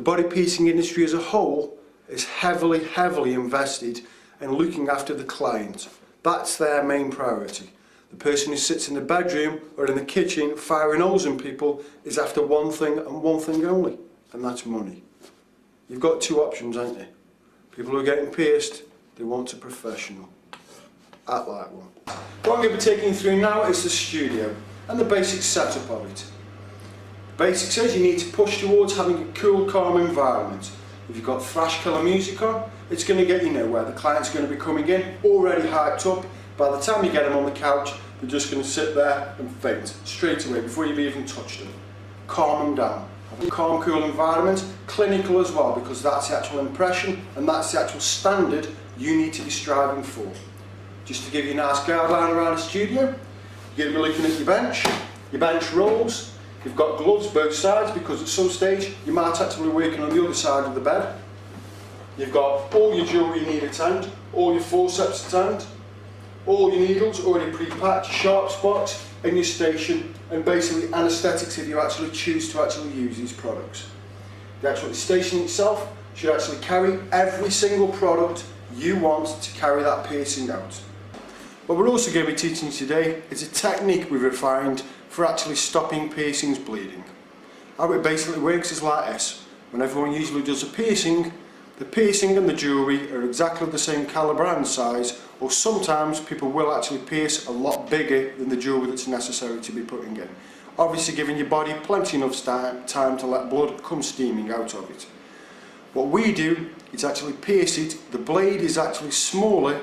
body piercing industry as a whole is heavily invested in looking after the client. That's their main priority. The person who sits in the bedroom or in the kitchen firing holes in people is after one thing and one thing only, and that's money. You've got two options, haven't you? People who are getting pierced, they want a professional. Act like one. What I'm going to be taking you through now is the studio and the basic setup of it. The basics is you need to push towards having a cool, calm environment. If you've got thrash killer music on, it's going to get you nowhere. The client's going to be coming in already hyped up. By the time you get them on the couch, they're just going to sit there and faint straight away before you've even touched them. Calm them down. Have a calm, cool environment, clinical as well, because that's the actual impression and that's the actual standard you need to be striving for. Just to give you a nice guideline around the studio, you're going to be looking at your bench rolls. You've got gloves both sides because at some stage you might actually be working on the other side of the bed. You've got all your jewellery you need at hand, all your forceps at hand, all your needles already pre-packed, sharp spots in your station, and basically anaesthetics if you actually choose to actually use these products. The actual station itself should actually carry every single product you want to carry that piercing out. What we're also going to be teaching you today is a technique we've refined for actually stopping piercings bleeding. How it basically works is like this. When everyone usually does a piercing, the piercing and the jewellery are exactly the same calibre and size, or sometimes people will actually pierce a lot bigger than the jewellery that's necessary to be putting in. Obviously giving your body plenty enough time to let blood come steaming out of it. What we do is actually pierce it. The blade is actually smaller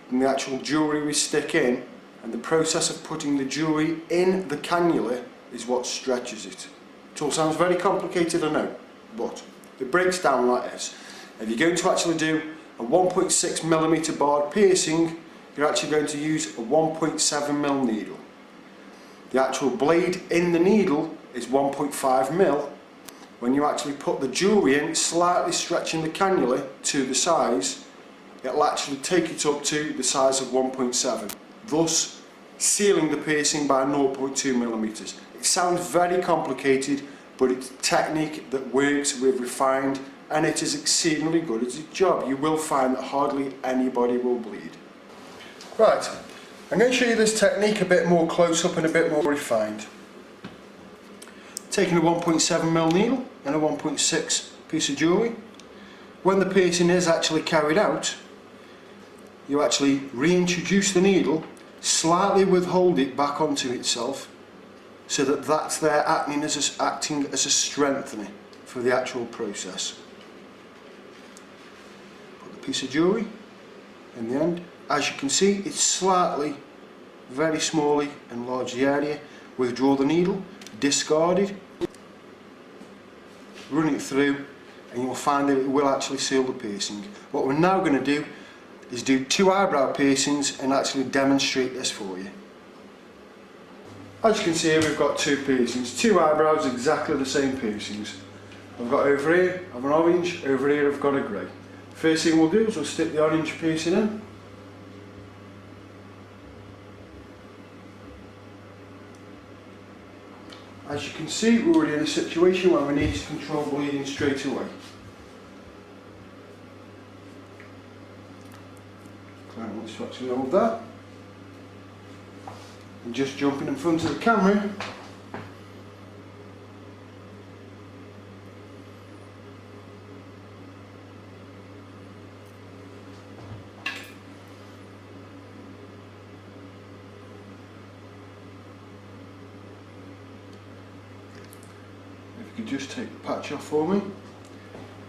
than the actual jewellery we stick in, and the process of putting the jewellery in the cannula is what stretches it. It all sounds very complicated, I know, but it breaks down like this. If you're going to actually do a 1.6mm barred piercing, you're actually going to use a 1.7mm needle. The actual blade in the needle is 1.5mm. When you actually put the jewellery in, slightly stretching the cannula to the size, it'll actually take it up to the size of 1.7, thus sealing the piercing by 0.2mm. It sounds very complicated, but it's a technique that works, we've refined, and it is exceedingly good at its job. You will find that hardly anybody will bleed. Right, I'm going to show you this technique a bit more close up and a bit more refined. Taking a 1.7mm needle and a 1.6 piece of jewellery. When the piercing is actually carried out, you actually reintroduce the needle, slightly withhold it back onto itself, so that that's there acting as a strengthener for the actual process. Put the piece of jewellery in the end. As you can see, it's slightly, very smally enlarged the area. Withdraw the needle, discard it, run it through, and you'll find that it will actually seal the piercing. What we're now going to do is do 2 eyebrow piercings and actually demonstrate this for you. As you can see here, we've got 2 piercings, 2 eyebrows, exactly the same piercings. I've got over here, I've an orange, over here I've got a grey. First thing we'll do is we'll stick the orange piercing in. As you can see, we're already in a situation where we need to control bleeding straight away. Client wants to actually hold that. And just jumping in front of the camera. If you could just take the patch off for me.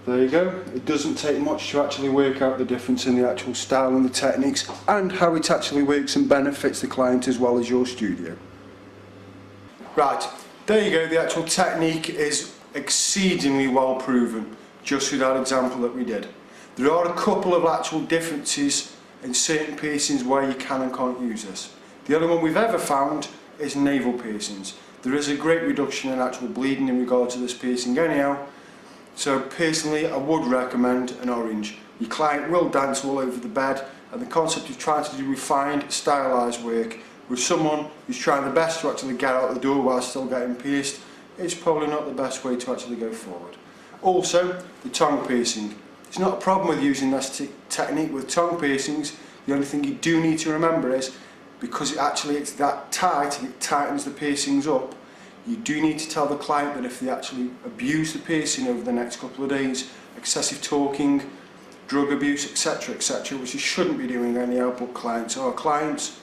There you go. It doesn't take much to actually work out the difference in the actual style and the techniques and how it actually works and benefits the client as well as your studio. Right, there you go. The actual technique is exceedingly well proven just with that example that we did. There are a couple of actual differences in certain piercings where you can and can't use this. The only one we've ever found is navel piercings. There is a great reduction in actual bleeding in regard to this piercing anyhow. So personally, I would recommend an orange. Your client will dance all over the bed, and the concept of trying to do refined, stylised work with someone who's trying the best to actually get out the door while still getting pierced is probably not the best way to actually go forward. Also, the tongue piercing. It's not a problem with using this technique with tongue piercings. The only thing you do need to remember is, because it's that tight and it tightens the piercings up, you do need to tell the client that if they actually abuse the piercing over the next couple of days, excessive talking, drug abuse, etc, etc, which you shouldn't be doing anyhow, but clients are clients,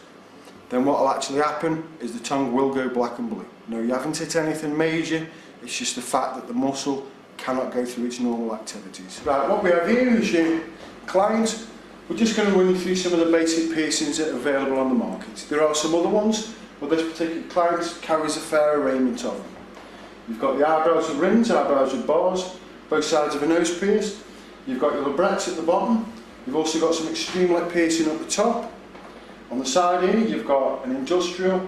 then what will actually happen is the tongue will go black and blue. No, you haven't hit anything major, it's just the fact that the muscle cannot go through its normal activities. Right, what we have here is your client. We're just going to run you through some of the basic piercings that are available on the market. There are some other ones, but this particular client carries a fair arraignment of them. You've got the eyebrows with rings, eyebrows with bars, both sides of a nose pierce. You've got your labrets at the bottom. You've also got some extreme lip piercing at the top. On the side here, you've got an industrial,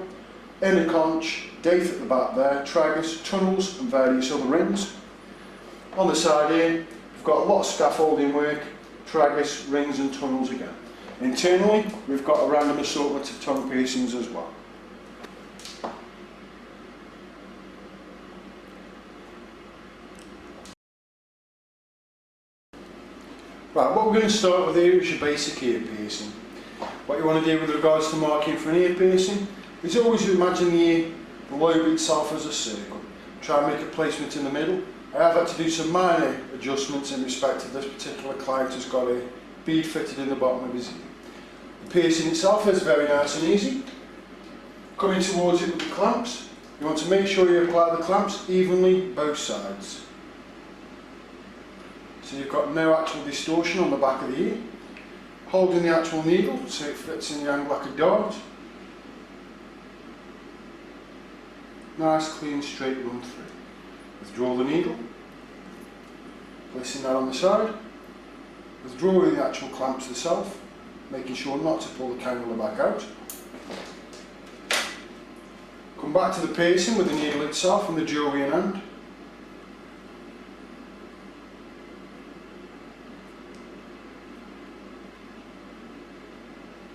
inner conch, daith at the back there, tragus, tunnels and various other rings. On the side here, we've got a lot of scaffolding work, tragus, rings and tunnels again. Internally, we've got a random assortment of tongue piercings as well. Right, what we're going to start with here is your basic ear piercing. What you want to do with regards to marking for an ear piercing is always imagine the lobe itself as a circle. Try and make a placement in the middle. I have had to do some minor adjustments in respect to this particular client who's got a bead fitted in the bottom of his ear. The piercing itself is very nice and easy. Coming towards it with the clamps, you want to make sure you apply the clamps evenly both sides. So you've got no actual distortion on the back of the ear. Holding the actual needle so it fits in the angle like a dart. Nice, clean, straight run through. Withdraw the needle, placing that on the side, withdrawing the actual clamps themselves, making sure not to pull the cannula back out. Come back to the piercing with the needle itself and the jewellery in hand.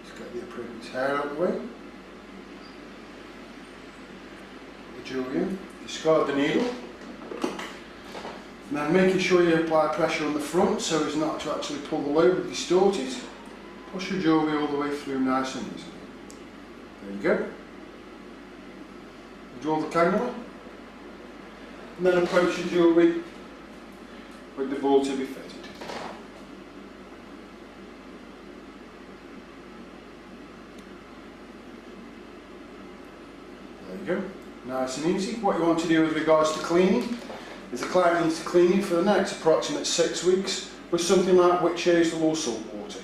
Just get the appropriate hair out of the way. The jewellery in, discard the needle. Now making sure you apply pressure on the front so as not to actually pull the lobe and distort it. Push your jewellery all the way through nice and easy. There you go. Draw the cannula and then approach your jewellery with the ball to be fitted. There you go. Nice and easy. What you want to do with regards to cleaning is the client needs to clean you for the next approximate 6 weeks with something like witch hazel or salt water.